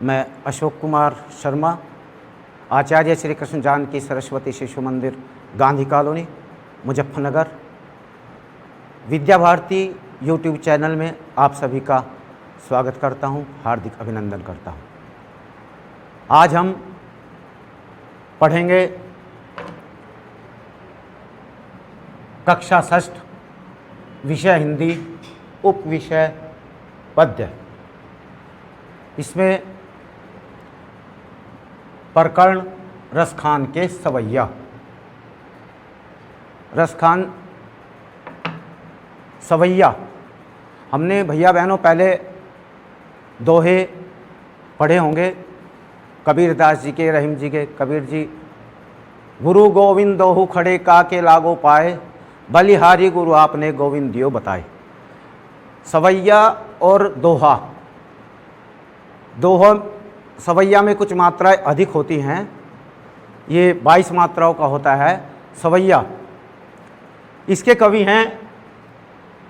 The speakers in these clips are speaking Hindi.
मैं अशोक कुमार शर्मा, आचार्य श्री कृष्ण जानकी सरस्वती शिशु मंदिर, Gandhi colony, Muzaffarnagar, Vidya Bharati YouTube channel में आप सभी का स्वागत करता हूं, हार्दिक अभिनंदन करता हूं। आज हम पढ़ेंगे कक्षा षष्ठ, विषय हिंदी, उप विषय पद्य। इसमें प्रकरण रसखान के सवैया। रसखान सवैया हमने भैया बहनों पहले दोहे पढ़े होंगे, कबीरदास जी के, रहीम जी के। कबीर जी, गुरु गोविंद दोहु खड़े काके लागो पाए, बलिहारी गुरु आपने गोविंद दियो बताए। सवैया और दोहा, दोहा सवैया में कुछ मात्राएं अधिक होती हैं, ये 22 मात्राओं का होता है सवैया। इसके कवि हैं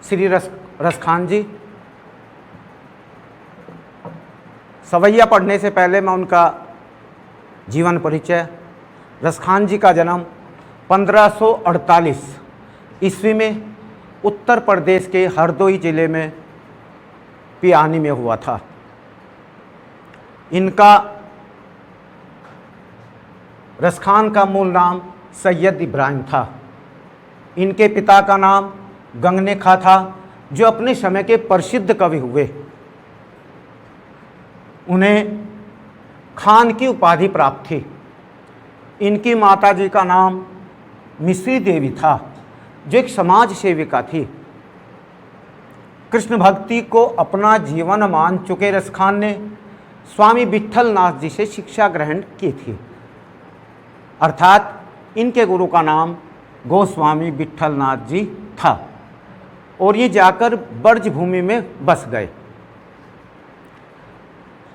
श्री रसखान जी। सवैया पढ़ने से पहले मैं उनका जीवन परिचय। रसखान जी का जन्म 1548 ईस्वी में उत्तर प्रदेश के हरदोई जिले में पियानी में हुआ था। इनका रसखान का मूल नाम सैयद इब्राहिम था। इनके पिता का नाम गंगने खां था, जो अपने समय के प्रसिद्ध कवि हुए। उन्हें खान की उपाधि प्राप्त थी। इनकी माता जी का नाम मिश्री देवी था, जो एक समाज सेविका थी। कृष्ण भक्ति को अपना जीवन मान चुके रसखान ने स्वामी विट्ठलनाथ जी से शिक्षा ग्रहण की थी, अर्थात इनके गुरु का नाम गोस्वामी विट्ठलनाथ जी था, और ये जाकर ब्रज भूमि में बस गए।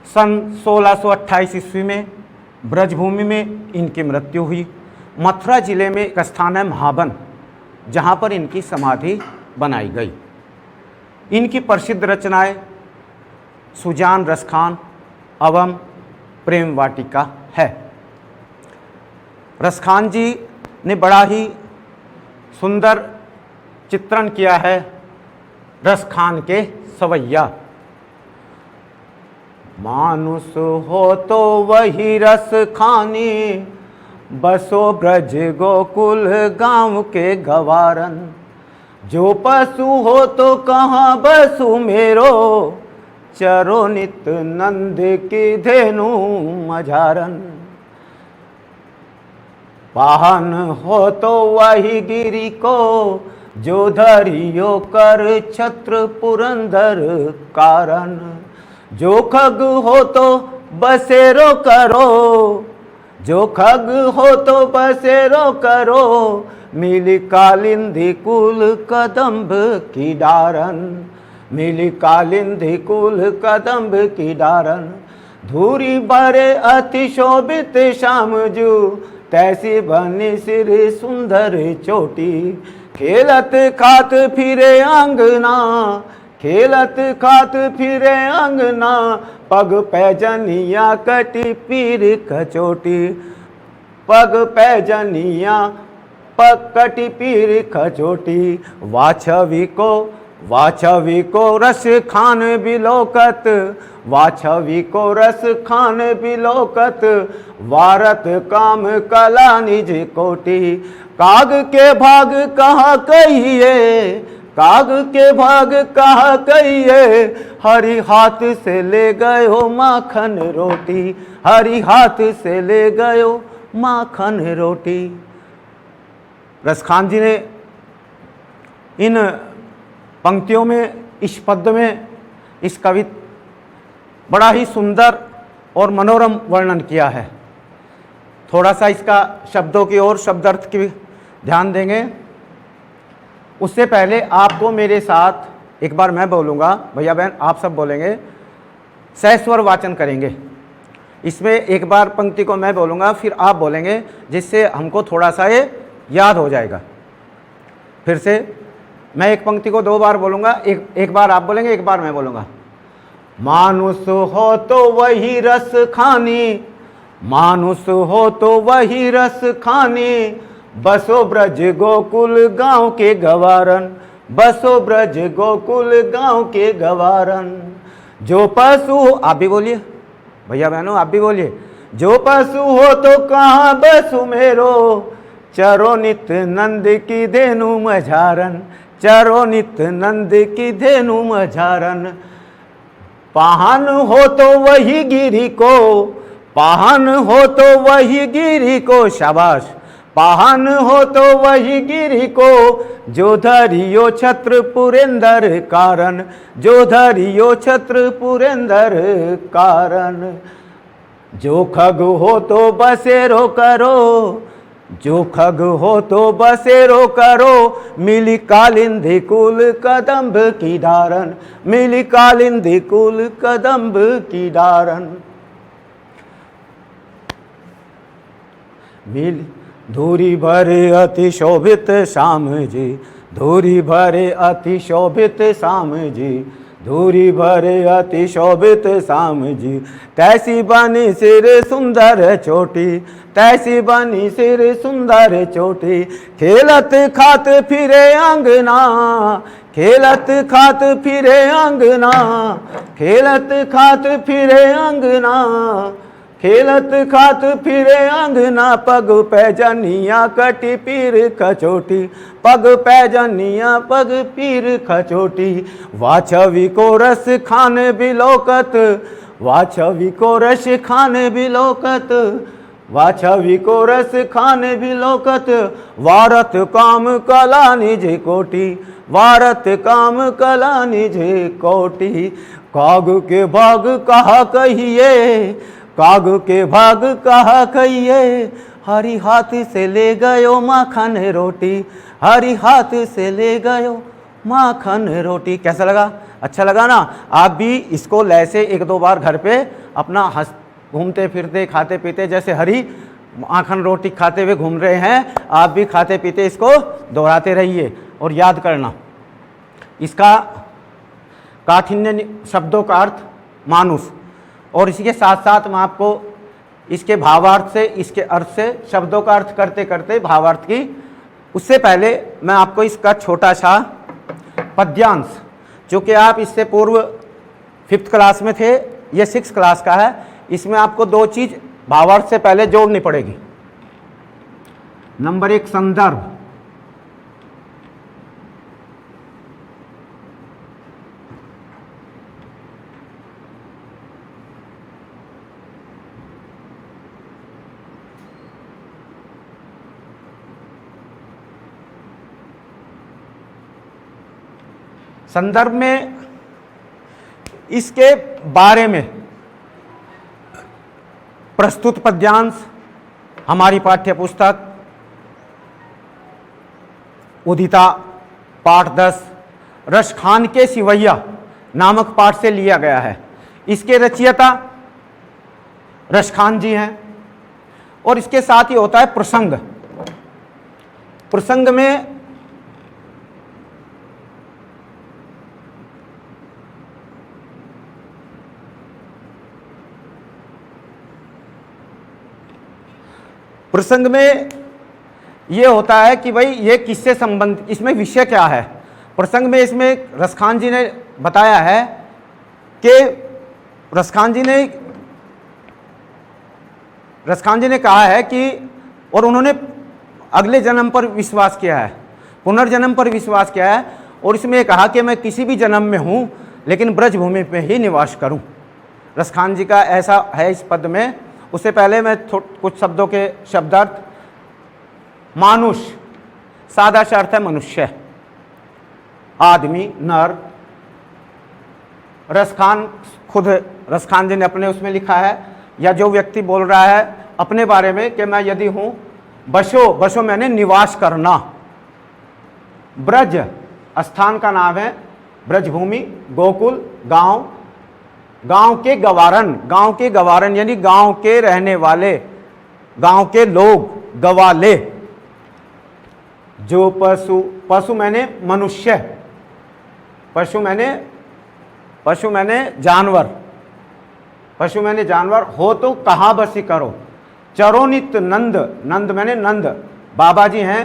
सन 1628 ईस्वी में ब्रज भूमि में इनकी मृत्यु हुई। मथुरा जिले में एक स्थान है महावन, जहाँ पर इनकी समाधि बनाई गई। इनकी प्रसिद्ध रचनाएं सुजान रसखान एवं प्रेम वाटिका है। रसखान जी ने बड़ा ही सुंदर चित्रण किया है रसखान के सवैया। मानुष हो तो वही रस खानी, बसो ब्रज गोकुल गांव के गवारन। जो पशु हो तो कहाँ बसु मेरो, चरो नित नंद की धेनु मझारन। वाहन हो तो वही गिरी को, जो धरियो कर छत्र पुरंदर कारण। जो खग हो तो बसेरो करो, जो खग हो तो बसेरो करो, मिली कालिंदी कुल कदम्ब की डारन। मिली कालिंदी कुल कदम्ब की डारन। धूरी बरे अति शोभित श्यामजू, तैसी बनी सिर सुंदर चोटी। खेलत खात फिरे अंगना, खेलत खात फिरे अंगना, पग पैजनिया कटी पीर कचोटी। पग पैजनिया पग कटी पीर कचोटी। वाछवी को रस खान बिलोकत, वाछवी को रस खान बिलोकत। वारत काम कला निज कोटि। काग के भाग कहा कहिए, काग के भाग कहा कहिए, हरि हाथ से ले गयो माखन रोटी। हरि हाथ से ले गयो माखन रोटी। रसखान जी ने इन पंक्तियों में, इस पद्य में, इस कवि बड़ा ही सुंदर और मनोरम वर्णन किया है। थोड़ा सा इसका शब्दों की ओर, शब्दार्थ की ध्यान देंगे। उससे पहले आपको मेरे साथ एक बार मैं बोलूँगा, भैया बहन आप सब बोलेंगे, सहस्वर वाचन करेंगे। इसमें एक बार पंक्ति को मैं बोलूँगा, फिर आप बोलेंगे, जिससे हमको थोड़ा सा ये याद हो जाएगा। फिर से मैं एक पंक्ति को 2 बार बोलूँगा, एक बार आप बोलेंगे, एक बार मैं बोलूँगा। मानुष हो तो वही रस खानी, मानुष हो तो वही रस खानी, बसो ब्रज गोकुल गांव के गवारन, बसो ब्रज गोकुल गांव के गवारन। जो पशु, आप भी बोलिए भैया बहनों, आप भी बोलिए। जो पशु हो तो कहाँ बसु मेरो, चरो नित नंद की धेनु मझारन, चरो नित नंद की धेनु मझारन। पाहन हो तो वही गिरी को, पाहन हो तो वही गिरी को, शाबाश। पाहन हो तो वही गिरी को, जो धरियो छत्र पुरेंद्र कारण, जो धरियो छत्र पुरेंद्र कारण। जो खग हो तो बसेरो करो, जो खग हो तो बसेरो करो, मिली कालिंदी कुल कदम्ब की डारन, मिली कालिंदी कुल कदम्ब की डारन। मिल धूरी भरे अति शोभित श्याम जी, धूरी भरे अति शोभित श्याम जी, धूरी भरे अति शोभित श्याम जी। तैसी बनी सिर सुंदर चोटी, तैसी बनी सिर सुंदर चोटी। खेलत खात फिरे अंगना, खेलत खात फिरे अंगना, खेलत खात फिरे अंगना, खेलत खात फिरे अंगना। पग पैजनिया कटी पीर खचोटी, पग पैजनिया पग पीर खचोटी। वाछवी को रस खान बिलोकत, वाछवी को रस खान बिलोकत, वाछवी को रस खान बिलोकत। वारत काम कला निज कोटि, वारत काम कला निज कोटि। काग के भाग कहा कहिए, काग के भाग कहा कहिए, हरि हाथ से ले गयो माखन रोटी, हरि हाथ से ले गयो माखन रोटी। कैसा लगा? अच्छा लगा ना? आप भी इसको लय से एक दो बार घर पे अपना हंस घूमते फिरते खाते पीते, जैसे हरी माखन रोटी खाते हुए घूम रहे हैं, आप भी खाते पीते इसको दोहराते रहिए और याद करना। इसका काठिन्य शब्दों का अर्थ मानुष, और इसी के साथ साथ मैं आपको इसके भावार्थ से, इसके अर्थ से, शब्दों का अर्थ करते करते भावार्थ की, उससे पहले मैं आपको इसका छोटा सा पद्यांश, चूँकि आप इससे पूर्व 5th क्लास में थे, ये 6th क्लास का है, इसमें आपको दो चीज़ भावार्थ से पहले जोड़नी पड़ेगी। नंबर 1 संदर्भ, संदर्भ में इसके बारे में प्रस्तुत पद्यांश हमारी पाठ्य पुस्तक उदिता पाठ 10 रसखान के सिवैया नामक पाठ से लिया गया है। इसके रचयिता रसखान जी हैं, और इसके साथ ही होता है प्रसंग। प्रसंग में प्रसंग में ये होता है कि भाई ये किससे संबंध, इसमें विषय क्या है। प्रसंग में इसमें रसखान जी ने बताया है कि रसखान जी ने कहा है कि, और उन्होंने अगले जन्म पर विश्वास किया है, पुनर्जन्म पर विश्वास किया है, और इसमें कहा कि मैं किसी भी जन्म में हूँ लेकिन ब्रजभूमि में ही निवास करूँ। रसखान जी का ऐसा है इस पद में। उससे पहले मैं कुछ शब्दों के शब्दार्थ। मानुष सादा सा अर्थ है मनुष्य, आदमी, नर। रसखान खुद रसखान जी ने अपने उसमें लिखा है, या जो व्यक्ति बोल रहा है अपने बारे में कि मैं यदि हूँ बसो, बसो मैंने निवास करना। ब्रज स्थान का नाम है, ब्रजभूमि, गोकुल, गांव, गांव के गवारन, गांव के गवारन यानी गांव के रहने वाले, गांव के लोग, गवाले। जो पशु, पशु मैंने मनुष्य, पशु मैंने पशु मैंने जानवर, पशु मैंने जानवर, हो तो कहाँ बसी करो। चरो नित नंद, नंद मैंने नंद, बाबा जी हैं।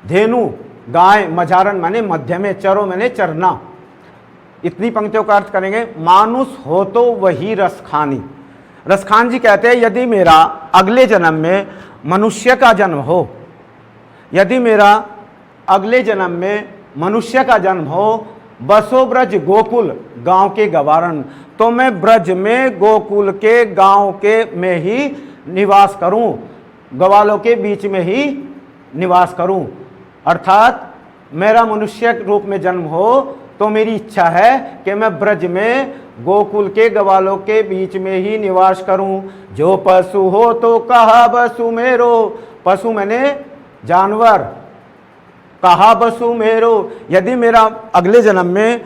धेनु गाय, मझारन मैंने मध्य में, चरो मैंने चरना। इतनी पंक्तियों का अर्थ करेंगे। मानुष हो तो वही रसखानी। रसखान जी कहते हैं यदि मेरा अगले जन्म में मनुष्य का जन्म हो, यदि मेरा अगले जन्म में मनुष्य का जन्म हो, बसो ब्रज गोकुल गांव के गवारण, तो मैं ब्रज में गोकुल के गांव के में ही निवास करूं, ग्वालों के बीच में ही निवास करूं। अर्थात मेरा मनुष्य रूप में जन्म हो तो मेरी इच्छा है कि मैं ब्रज में गोकुल के ग्वालों के बीच में ही निवास करूं। जो पशु हो तो कहा बसु मेरो, पशु मैंने जानवर, कहा बसु मेरो, यदि मेरा अगले जन्म में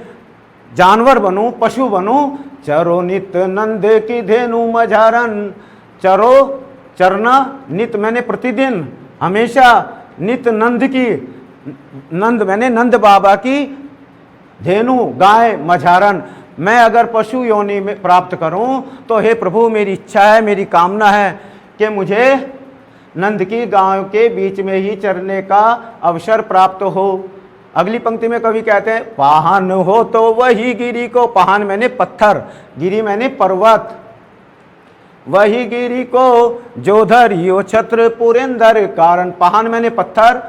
जानवर बनूं, पशु बनूं। चरो नित नंद की धेनु मझारन, चरो चरना, नित मैंने प्रतिदिन, हमेशा, नित नंद की, नंद मैंने नंद बाबा की, धेनु गाय, मझारन। मैं अगर पशु योनि में प्राप्त करूं तो हे प्रभु मेरी इच्छा है, मेरी कामना है कि मुझे नंद की गायों के बीच में ही चरने का अवसर प्राप्त हो। अगली पंक्ति में कवि कहते हैं पाहन हो तो वही गिरी को, पाहन मैंने पत्थर, गिरी मैंने पर्वत, वही गिरी को जो धरियो छत्र पुरेंदर कारण। पाहन मैंने पत्थर,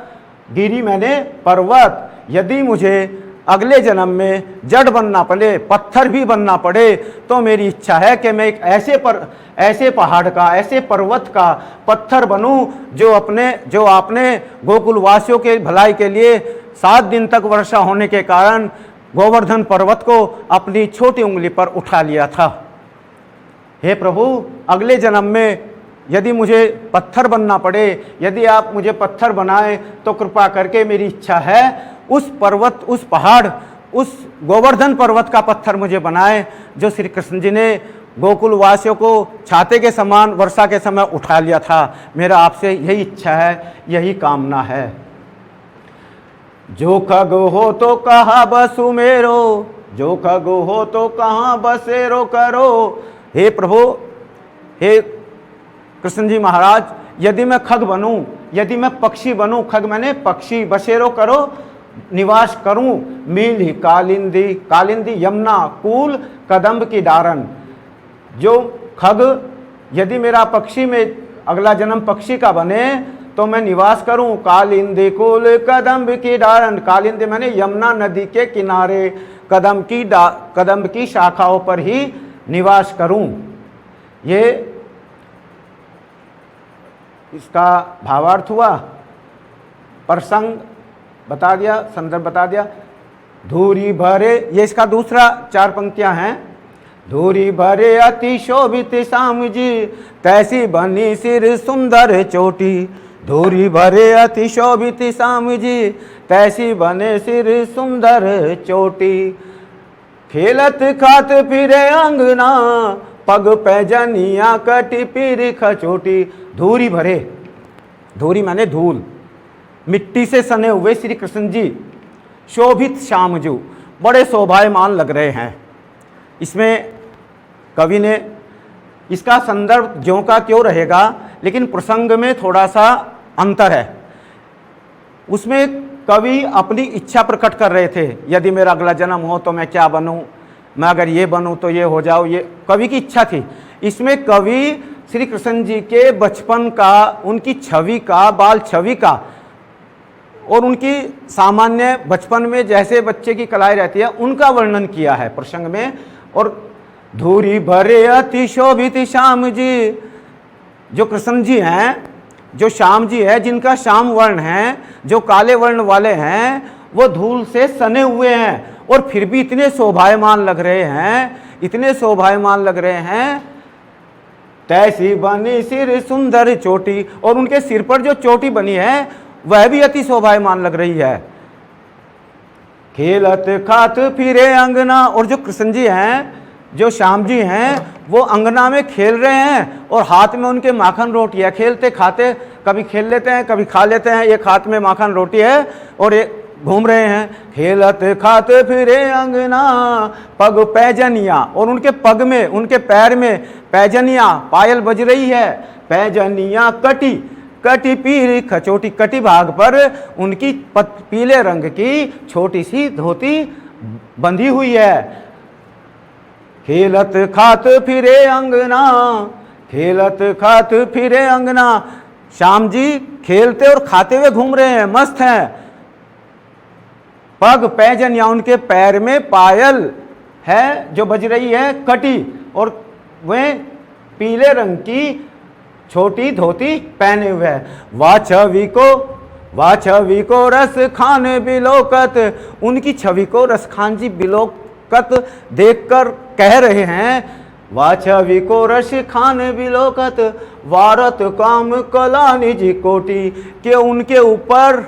गिरी मैंने पर्वत। यदि मुझे अगले जन्म में जड़ बनना पड़े, पत्थर भी बनना पड़े, तो मेरी इच्छा है कि मैं एक ऐसे पहाड़ का, ऐसे पर्वत का पत्थर बनूं जो आपने गोकुल वासियों के भलाई के लिए 7 दिन तक वर्षा होने के कारण गोवर्धन पर्वत को अपनी छोटी उंगली पर उठा लिया था। हे प्रभु अगले जन्म में यदि मुझे पत्थर बनना पड़े, यदि आप मुझे पत्थर बनाएं तो कृपा करके मेरी इच्छा है उस पर्वत, उस पहाड़, उस गोवर्धन पर्वत का पत्थर मुझे बनाए जो श्री कृष्ण जी ने गोकुल वासियों को छाते के समान वर्षा के समय उठा लिया था। मेरा आपसे यही इच्छा है, यही कामना है। जो खग हो तो कहा बसु मेरो, जो खग हो तो कहाँ बसेरो करो। हे प्रभु, हे कृष्ण जी महाराज, यदि मैं खग बनूं, यदि मैं पक्षी बनूं, खग मैंने पक्षी, बसेरो करो, निवास करूं। मील ही कालिंदी, कालिंदी यमुना, कूल कदम्ब की डारन। जो खग, यदि मेरा पक्षी में अगला जन्म पक्षी का बने तो मैं निवास करूं कालिंदी कूल कदम्ब की डारन। कालिंदी मैंने यमुना नदी के किनारे कदम्ब की शाखाओं पर ही निवास करूं। ये इसका भावार्थ हुआ, प्रसंग बता दिया, संदर्भ बता दिया। धूरी भरे, ये इसका दूसरा 4 पंक्तियां हैं। धूरी भरे अति शोभित श्याम जी, तैसी बनी सिर सुंदर चोटी। धूरी भरे अति शोभित श्याम जी, तैसी बने सिर सुंदर चोटी। खेलत खात फिरे अंगना, पग पैजनिया कटी पीर खचोटी। धूरी भरे, धूरी माने धूल, मिट्टी से सने हुए श्री कृष्ण जी शोभित श्याम जी बड़े शोभायमान लग रहे हैं। इसमें कवि ने, इसका संदर्भ ज्यों का त्यों रहेगा, लेकिन प्रसंग में थोड़ा सा अंतर है। उसमें कवि अपनी इच्छा प्रकट कर रहे थे, यदि मेरा अगला जन्म हो तो मैं क्या बनूं, मैं अगर ये बनूं तो ये हो जाऊं, ये कवि की इच्छा थी। इसमें कवि श्री कृष्ण जी के बचपन का, उनकी छवि का, बाल छवि का और उनकी सामान्य बचपन में जैसे बच्चे की कलाई रहती है उनका वर्णन किया है प्रसंग में। और धूरी भरे अति शोभित श्याम जी, जो कृष्ण जी हैं, जो श्याम जी है, जिनका श्याम वर्ण है, जो काले वर्ण वाले हैं, वो धूल से सने हुए हैं और फिर भी इतने शोभायमान लग रहे हैं, इतने शोभायमान लग रहे हैं। तैसी बनी सिर सुंदर चोटी, और उनके सिर पर जो चोटी बनी है वह भी अति शोभायमान लग रही है। खेलत खात फिरे अंगना, और जो कृष्ण जी हैं, जो श्याम जी हैं, वो अंगना में खेल रहे हैं और हाथ में उनके माखन रोटी है। खेलते खाते कभी खेल लेते हैं, कभी खा लेते हैं। एक हाथ में माखन रोटी है और घूम रहे हैं। खेलत खाते फिरे अंगना पग पैजनिया, और उनके पग में, उनके पैर में पैजनिया, पायल बज रही है। पैजनिया कटी कटी पीर खचोटी, कटी भाग पर उनकी पीले रंग की छोटी सी धोती बंधी हुई है। खेलत खात फिरे अंगना, खेलत खात फिरे अंगना, श्याम जी खेलते और खाते हुए घूम रहे हैं, मस्त हैं। पग पैजन या उनके पैर में पायल है जो बज रही है, कटी, और वे पीले रंग की छोटी धोती पहने हुए है। वाछवी को रस खान बिलोकत, उनकी छवि को रस खान जी बिलोकत देखकर कह रहे हैं, वाछवी को रस खान बिलोकत वारत काम कला निजी कोटि, के उनके ऊपर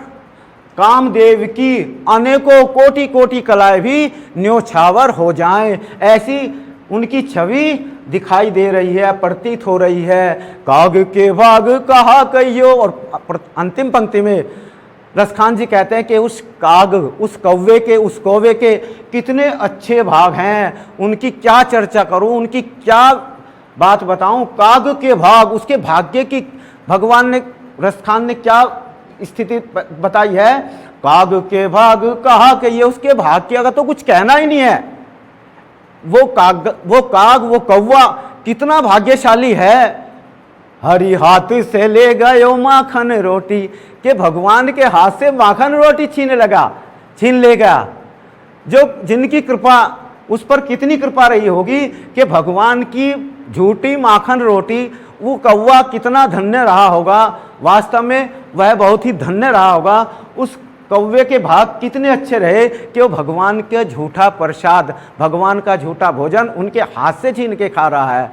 कामदेव की अनेकों कोटि कोटि कलाएं भी न्योछावर हो जाएं, ऐसी उनकी छवि दिखाई दे रही है, प्रतीत हो रही है। काग के भाग कहा कहियो, और अंतिम पंक्ति में रसखान जी कहते हैं कि उस काग, उस कौवे के, उस कौवे के कितने अच्छे भाग हैं, उनकी क्या चर्चा करूं, उनकी क्या बात बताऊं। काग के भाग, उसके भाग्य की भगवान ने, रसखान ने क्या स्थिति बताई है। काग के भाग कहा कि ये उसके भाग्य का तो कुछ कहना ही नहीं है। वो काग, वो कौवा कितना भाग्यशाली है। हरि हाथ से ले गयो माखन रोटी, के भगवान के हाथ से माखन रोटी छीन ले गया। जो जिनकी कृपा, उस पर कितनी कृपा रही होगी कि भगवान की झूठी माखन रोटी, वो कौवा कितना धन्य रहा होगा। वास्तव में वह बहुत ही धन्य रहा होगा। उस कौवे के भाग कितने अच्छे रहे कि वो भगवान के झूठा प्रसाद, भगवान का झूठा भोजन उनके हाथ से छीन के खा रहा है।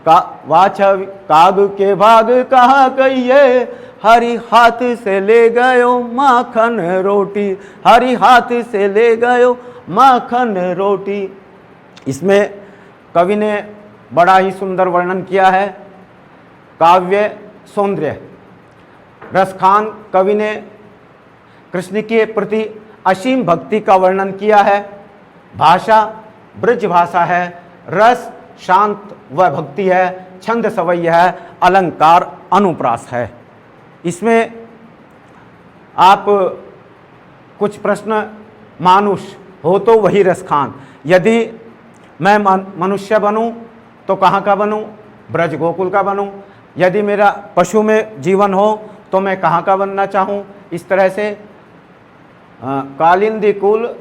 काग के भाग कहा कहिए, हरि हाथ से ले गयो माखन रोटी, हरि हाथ से ले गयो माखन रोटी। इसमें कवि ने बड़ा ही सुंदर वर्णन किया है, काव्य सौंदर्य। रसखान कवि ने कृष्ण के प्रति असीम भक्ति का वर्णन किया है। भाषा ब्रज भाषा है, रस शांत व भक्ति है, छंद सवैय है, अलंकार अनुप्रास है। इसमें आप कुछ प्रश्न, मानुष हो तो वही रसखान, यदि मैं मनुष्य बनूं तो कहाँ का बनूं, ब्रज गोकुल का बनूं। यदि मेरा पशु में जीवन हो तो मैं कहाँ का बनना चाहूँ। इस तरह से कालिंदी कुल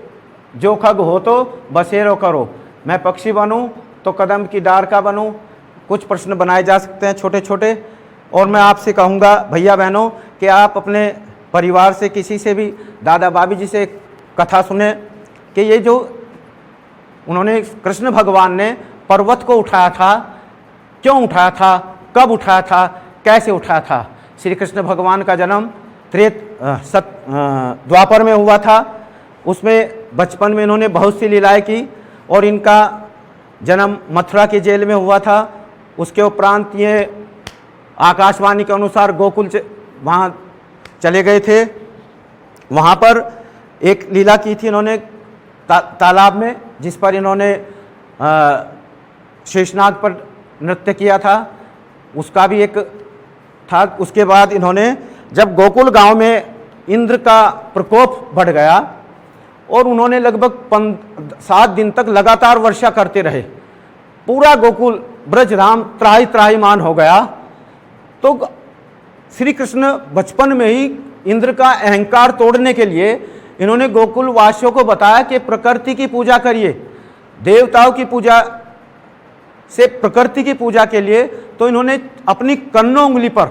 जो खग हो तो बसेरो करो, मैं पक्षी बनूं तो कदम की डार का बनूं। कुछ प्रश्न बनाए जा सकते हैं छोटे छोटे। और मैं आपसे कहूँगा भैया बहनों कि आप अपने परिवार से, किसी से भी, दादा बाबी जी से कथा सुने कि ये जो उन्होंने, कृष्ण भगवान ने पर्वत को उठाया था, क्यों उठाया था, कब उठाया था, कैसे उठाया था। श्री कृष्ण भगवान का जन्म द्वापर में हुआ था। उसमें बचपन में इन्होंने बहुत सी लीलाएं की, और इनका जन्म मथुरा की जेल में हुआ था। उसके उपरांत ये आकाशवाणी के अनुसार गोकुल वहाँ चले गए थे। वहाँ पर एक लीला की थी इन्होंने तालाब में, जिस पर इन्होंने शेषनाग पर नृत्य किया था, उसका भी एक था। उसके बाद इन्होंने, जब गोकुल गांव में इंद्र का प्रकोप बढ़ गया और उन्होंने लगभग 7 दिन तक लगातार वर्षा करते रहे, पूरा गोकुल ब्रजधाम त्राही त्राहीमान हो गया, तो श्री कृष्ण बचपन में ही इंद्र का अहंकार तोड़ने के लिए इन्होंने गोकुल वासियों को बताया कि प्रकृति की पूजा करिए, देवताओं की पूजा से प्रकृति की पूजा के लिए। तो इन्होंने अपनी कन्नो उंगली पर,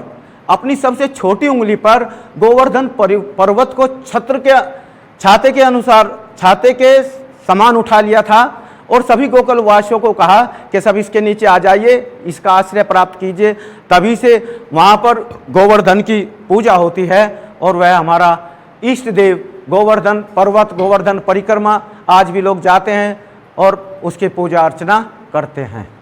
अपनी सबसे छोटी उंगली पर गोवर्धन पर्वत को छाते के अनुसार, छाते के समान उठा लिया था, और सभी गोकुल वासियों को कहा कि सब इसके नीचे आ जाइए, इसका आश्रय प्राप्त कीजिए। तभी से वहाँ पर गोवर्धन की पूजा होती है, और वह हमारा इष्ट देव गोवर्धन पर्वत, गोवर्धन परिक्रमा आज भी लोग जाते हैं और उसकी पूजा अर्चना करते हैं।